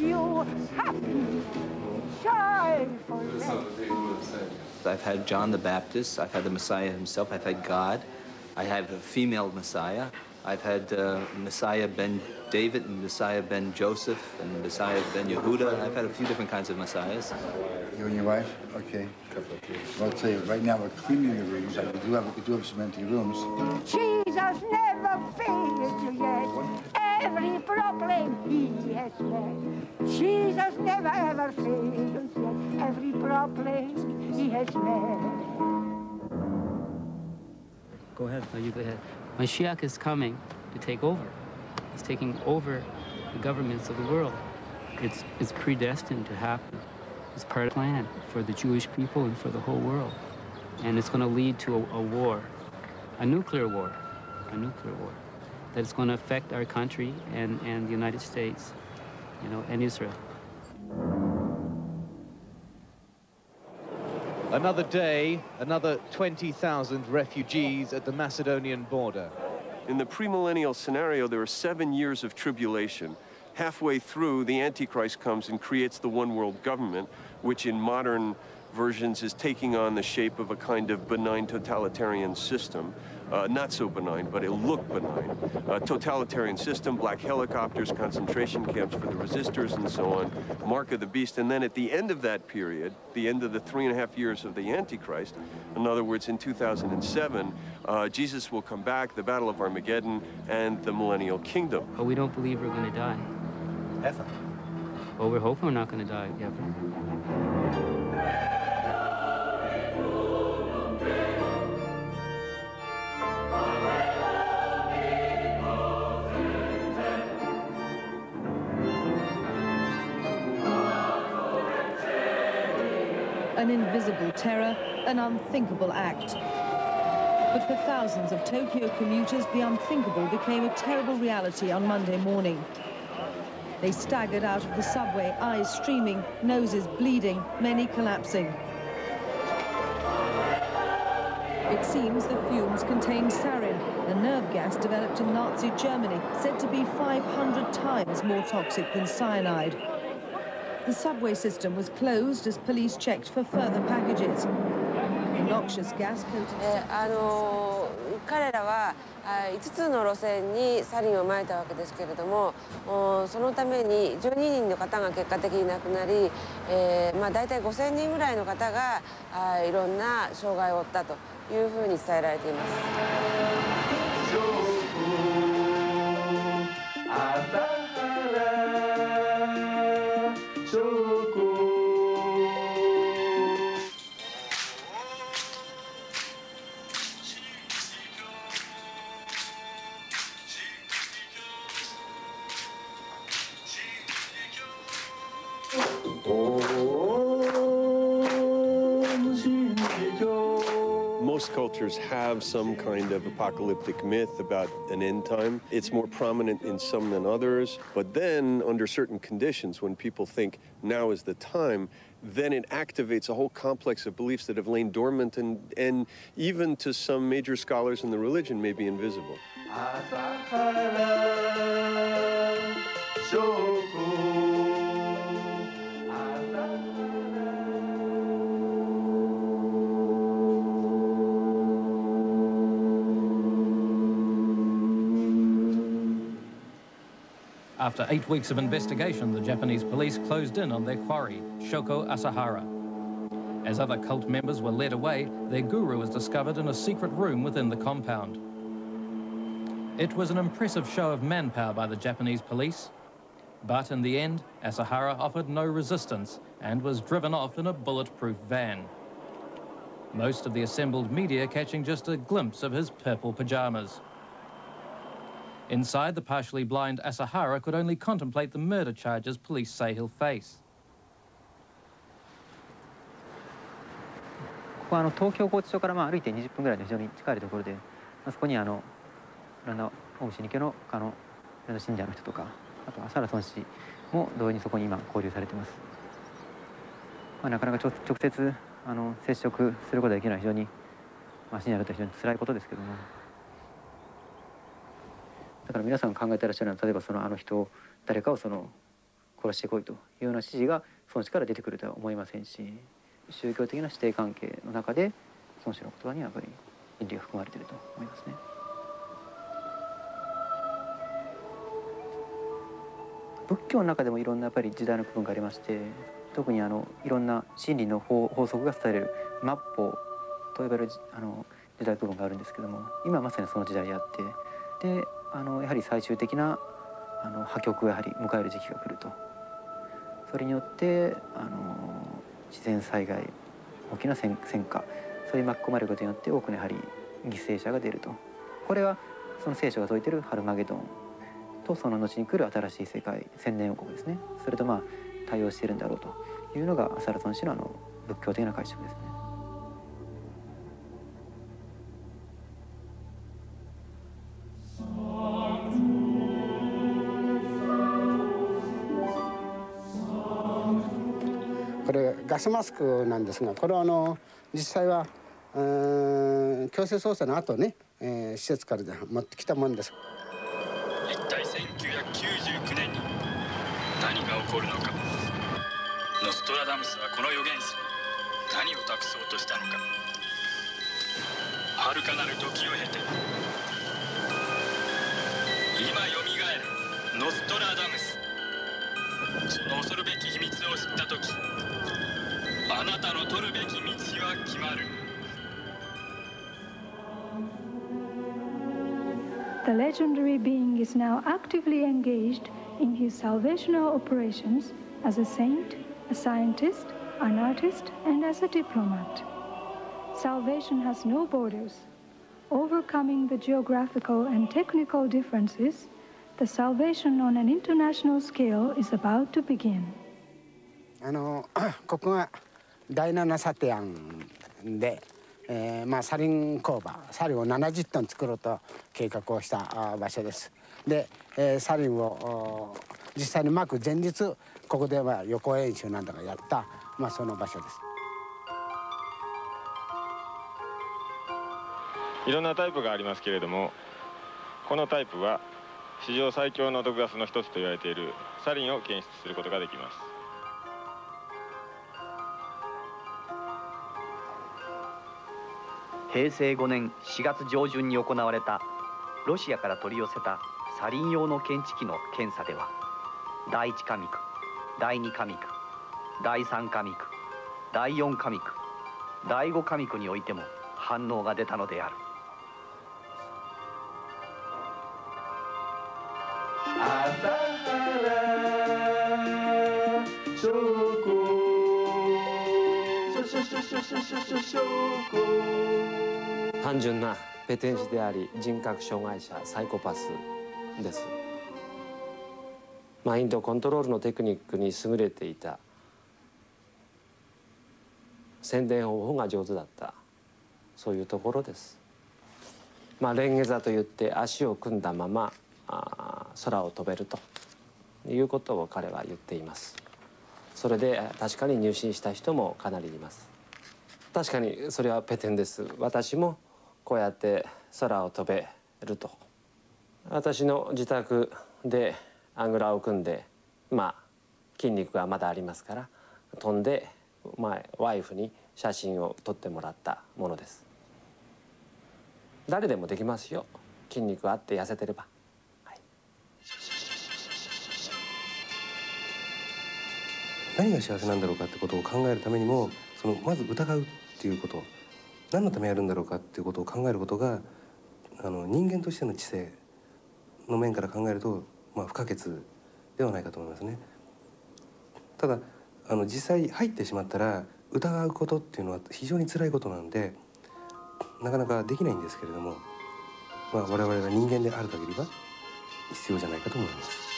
you happy, joyful day. I've had John the Baptist, I've had the Messiah himself, I've had God, I have a female Messiah, I've had Messiah ben David and Messiah ben Joseph and Messiah ben Yehuda. I've had a few different kinds of Messiahs. You and your wife? Okay. Well, I'll tell you, right now we're cleaning the rooms. We do have some empty rooms. Jesus never failed you yet. Every problem he has met. Jesus never ever failed yet. Every problem he has met. Go ahead. No, you go ahead. Mashiach is coming to take over. He's taking over the governments of the world. It's predestined to happen. It's part of the plan for the Jewish people and for the whole world. And it's going to lead to a war, a nuclear war, that is going to affect our country and the United States, you know, and Israel. Another day, another 20,000 refugees at the Macedonian border. In the premillennial scenario, there are 7 years of tribulation. Halfway through, the Antichrist comes and creates the one world government, which in modern versions is taking on the shape of a kind of benign totalitarian system. Not so benign, but it looked benign. Totalitarian system, black helicopters, concentration camps for the resistors and so on, mark of the beast. And then at the end of that period, the end of the 3.5 years of the Antichrist, in other words, in 2007, Jesus will come back, the Battle of Armageddon, and the Millennial Kingdom. But we don't believe we're going to die. Ever. Well, we're hoping we're not going to die ever. An invisible terror, an unthinkable act. But for thousands of Tokyo commuters, the unthinkable became a terrible reality on Monday morning. They staggered out of the subway, eyes streaming, noses bleeding, many collapsing. It seems the fumes contained sarin, a nerve gas developed in Nazi Germany, said to be 500 times more toxic than cyanide. The subway system was closed as police checked for further packages. The noxious gas-coated... 彼らは5つの路線にサリンを撒いたわけですけれども、そのために12人の方が結果的に亡くなり、大体5000人ぐらいの方がいろんな障害を負ったというふうに伝えられています。Most cultures have some kind of apocalyptic myth about an end time. It's more prominent in some than others. But then, under certain conditions, when people think now is the time, then it activates a whole complex of beliefs that have lain dormant and even to some major scholars in the religion may be invisible. After 8 weeks of investigation, the Japanese police closed in on their quarry, Shoko Asahara. As other cult members were led away, their guru was discovered in a secret room within the compound. It was an impressive show of manpower by the Japanese police, but in the end, Asahara offered no resistance and was driven off in a bulletproof van. Most of the assembled media catching just a glimpse of his purple pajamas. Inside, the partially blind Asahara could only contemplate the murder charges police say he'll face. ここは東京拘置所から歩いて20分ぐらいの非常に近いところで、そこにいろんなオウム真理教の信者の人とか、あと朝原孫子も同様にそこに今交流されています。なかなか直接接触することができるのは非常に信者にとっては非常に辛いことですけども。だから皆さん考えてらっしゃるのは、例えばあの人誰かを殺してこいというような指示が孫子から出てくるとは思いませんし、宗教的な師弟関係の中で孫子の言葉にはやっぱり倫理が含まれていると思いますね。仏教の中でもいろんなやっぱり時代の区分がありまして、特にいろんな真理の法則が伝える末法と呼ばれる時代区分があるんですけども、今まさにその時代であって、でやはり最終的な破局をやはり迎える時期が来ると。それによって自然災害、大きな戦火、それに巻き込まれることによって多くのやはり犠牲者が出ると。これはその聖書が説いているハルマゲドンとその後に来る新しい世界、千年王国ですね。それと対応しているんだろうというのが浅田孫子の仏教的な解釈ですね。これガスマスクなんですが、これは実際は強制捜査の後ね、施設から持ってきたもんです。一体1999年に何が起こるのか。ノストラダムスはこの預言者に何を託そうとしたのか。遥かなる時を経て今よみがえるノストラダムス。その恐るべき秘密を知った時、あなたの取るべき道は決まる。The legendary being is now actively engaged in his salvational operations as a saint, a scientist, an artist, and as a diplomat. Salvation has no borders. Overcoming the geographical and technical differences, the salvation on an international scale is about to begin. ここが第7サテアンで、サリン工場、サリンを70トン作ろうと計画をした場所です。で、サリンを実際にまく前日、ここで予行演習なんだかやった、その場所です。いろんなタイプがありますけれども、このタイプは史上最強の毒ガスの一つと言われているサリンを検出することができます。平成5年4月上旬に行われたロシアから取り寄せたサリン用の検知器の検査では、第1加味区、第2加味区、第3加味区、第4加味区、第5加味区においても反応が出たのである。単純なペテン師であり人格障害者サイコパスです。マインドコントロールのテクニックに優れていた、宣伝方法が上手だった、そういうところです。レンゲ座といって足を組んだまま空を飛べるということを彼は言っています。それで確かに入信した人もかなりいます。確かにそれはペテンです。私もこうやって空を飛べると。私の自宅であぐらを組んで、筋肉がまだありますから飛んで、ワイフに写真を撮ってもらったものです。誰でもできますよ、筋肉があって痩せてれば。何が幸せなんだろうかってことを考えるためにも、まず疑うっていうこと、何のためやるんだろうかっていうことを考えることが人間としての知性の面から考えると、不可欠ではないかと思いますね。ただ実際入ってしまったら疑うことっていうのは非常に辛いことなので、なかなかできないんですけれども、我々が人間である限りは必要じゃないかと思います。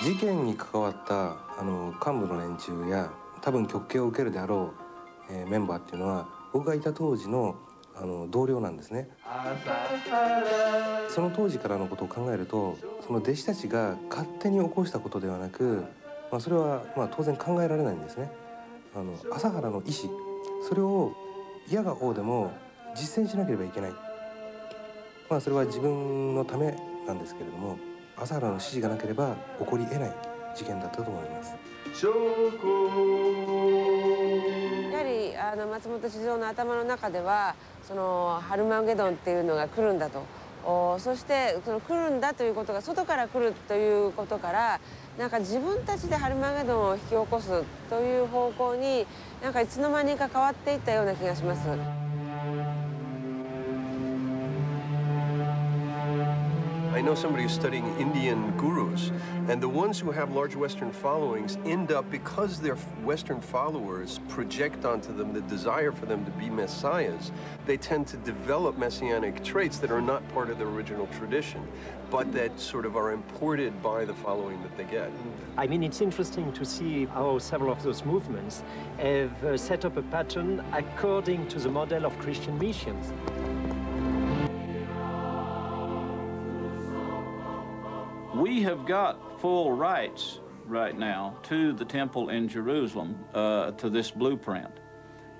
事件に関わった幹部の連中や多分極刑を受けるであろう、メンバーっていうのは僕がいた当時の同僚なんですね。その当時からのことを考えると、その弟子たちが勝手に起こしたことではなく、それは当然考えられないんですね。朝原の意思、それを嫌が応でも実践しなければいけない。まあそれは自分のためなんですけれども、朝原の指示がなければ起こり得ない事件だったと思います。やはり松本静雄の頭の中ではそのハルマゲドンっていうのが来るんだと。そしてその来るんだということが外から来るということからなんか自分たちでハルマゲドンを引き起こすという方向になんかいつの間にか変わっていったような気がします。I know somebody who's studying Indian gurus, and the ones who have large Western followings end up, because their Western followers project onto them the desire for them to be messiahs, they tend to develop messianic traits that are not part of their original tradition, but that sort of are imported by the following that they get. I mean, it's interesting to see how several of those movements have set up a pattern according to the model of Christian missions. We have got full rights right now to the temple in Jerusalem, to this blueprint.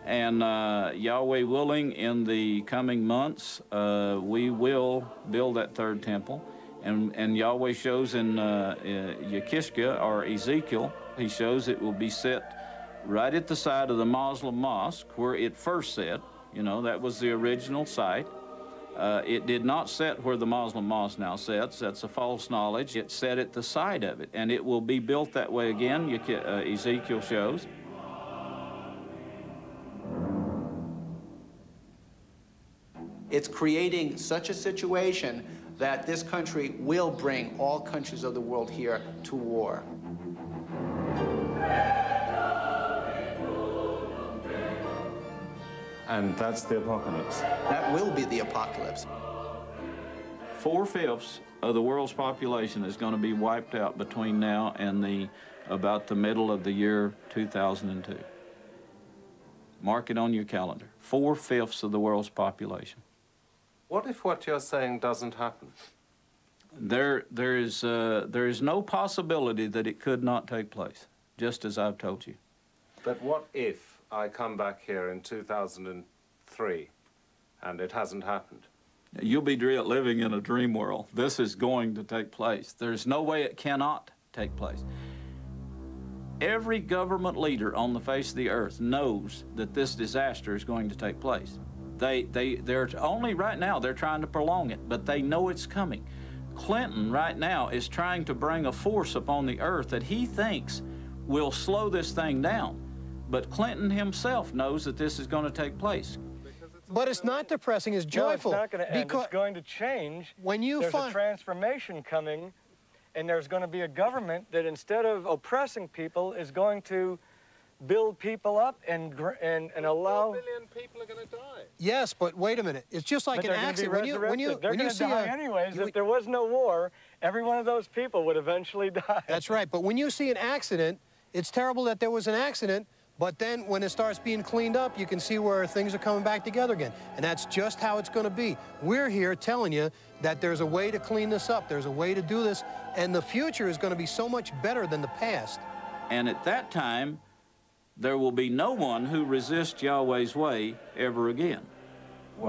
And Yahweh willing, in the coming months, we will build that third temple. And Yahweh shows in Yekishka, or Ezekiel, he shows it will be set right at the side of the Muslim mosque where it first set. You know, that was the original site. It did not set where the Muslim mosque now sets. That's a false knowledge. It set at the side of it, and it will be built that way again, Ezekiel shows. It's creating such a situation that this country will bring all countries of the world here to war. And that's the apocalypse. That will be the apocalypse. 4/5 of the world's population is going to be wiped out between now and about the middle of the year 2002. Mark it on your calendar. 4/5 of the world's population. What if what you're saying doesn't happen? There is no possibility that it could not take place, just as I've told you. But what if I come back here in 2003 and it hasn't happened? You'll be living in a dream world. This is going to take place. There's no way it cannot take place. Every government leader on the face of the earth knows that this disaster is going to take place. They're only right now, they're trying to prolong it, but they know it's coming. Clinton right now is trying to bring a force upon the earth that he thinks will slow this thing down. But Clinton himself knows that this is going to take place. But it's not depressing, it's joyful. No, it's not going to end. It's going to change. There's a transformation coming, and there's going to be a government that, instead of oppressing people, is going to build people up and allow... 4 billion people are going to die. Yes, but wait a minute. It's just like an accident. They're going to die anyways. If there was no war, every one of those people would eventually die. That's right. But when you see an accident, it's terrible that there was an accident, but then when it starts being cleaned up, you can see where things are coming back together again. And that's just how it's going to be. We're here telling you that there's a way to clean this up. There's a way to do this. And the future is going to be so much better than the past. And at that time, there will be no one who resists Yahweh's way ever again.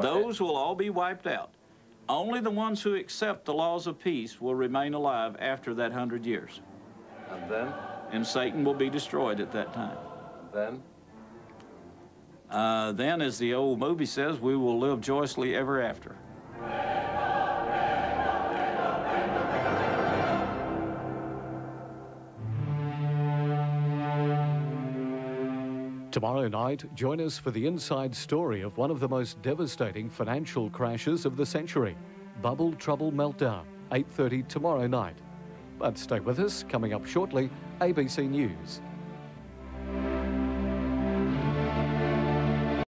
Those will all be wiped out. Only the ones who accept the laws of peace will remain alive after that 100 years. And then? And Satan will be destroyed at that time. Then? Then, as the old movie says, we will live joyously ever after. Tomorrow night, join us for the inside story of one of the most devastating financial crashes of the century, Bubble Trouble Meltdown, 8:30 tomorrow night. But stay with us, coming up shortly, ABC News.